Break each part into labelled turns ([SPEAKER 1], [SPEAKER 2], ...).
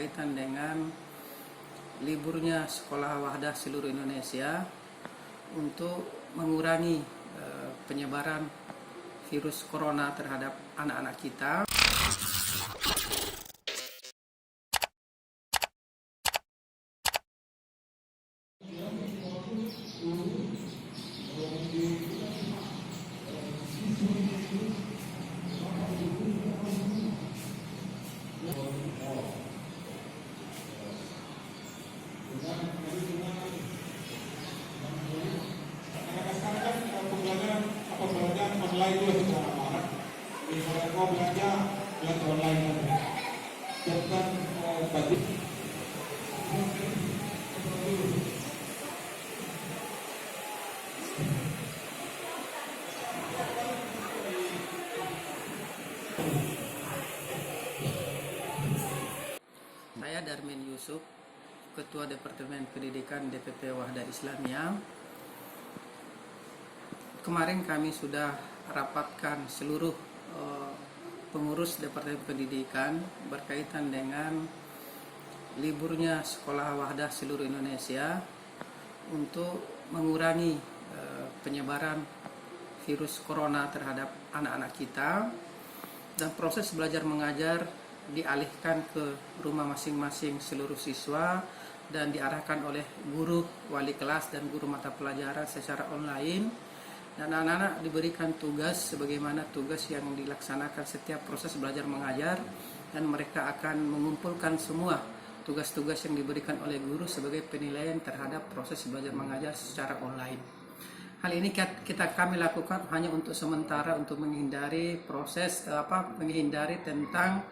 [SPEAKER 1] berkaitan dengan liburnya sekolah Wahdah seluruh Indonesia untuk mengurangi penyebaran virus corona terhadap anak-anak kita.
[SPEAKER 2] Pembelajaran online dulu secara marak, misalnya kau belajar online saja. Jangan bagi.
[SPEAKER 1] Saya Darmin Yusuf, Ketua Departemen Pendidikan DPP Wahdah Islamiyah. Kemarin kami sudah rapatkan seluruh pengurus Departemen Pendidikan berkaitan dengan liburnya sekolah Wahdah seluruh Indonesia untuk mengurangi penyebaran virus corona terhadap anak-anak kita, dan proses belajar mengajar dialihkan ke rumah masing-masing seluruh siswa dan diarahkan oleh guru, wali kelas, dan guru mata pelajaran secara online. Dan anak-anak diberikan tugas sebagaimana tugas yang dilaksanakan setiap proses belajar mengajar, dan mereka akan mengumpulkan semua tugas-tugas yang diberikan oleh guru sebagai penilaian terhadap proses belajar mengajar secara online. Hal ini kami lakukan hanya untuk sementara untuk menghindari menghindari tentang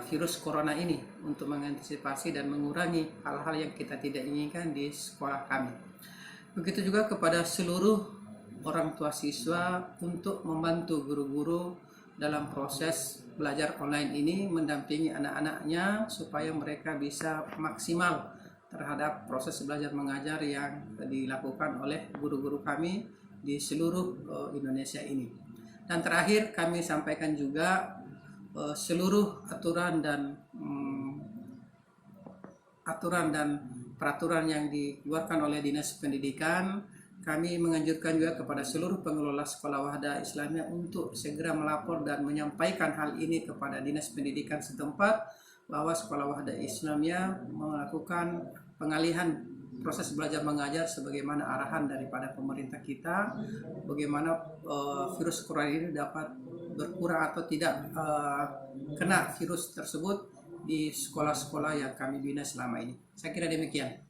[SPEAKER 1] virus corona ini, untuk mengantisipasi dan mengurangi hal-hal yang kita tidak inginkan di sekolah kami. Begitu juga kepada seluruh orang tua siswa untuk membantu guru-guru dalam proses belajar online ini, mendampingi anak-anaknya supaya mereka bisa maksimal terhadap proses belajar mengajar yang dilakukan oleh guru-guru kami di seluruh Indonesia ini. Dan terakhir kami sampaikan juga seluruh aturan dan peraturan yang dikeluarkan oleh Dinas Pendidikan. Kami menganjurkan juga kepada seluruh pengelola sekolah Wahdah Islamiyah untuk segera melapor dan menyampaikan hal ini kepada Dinas Pendidikan setempat, bahwa sekolah Wahdah Islamiyah melakukan pengalihan proses belajar mengajar sebagaimana arahan daripada pemerintah kita, bagaimana virus corona ini dapat berkurang atau tidak kena virus tersebut di sekolah-sekolah yang kami bina selama ini. Saya kira demikian.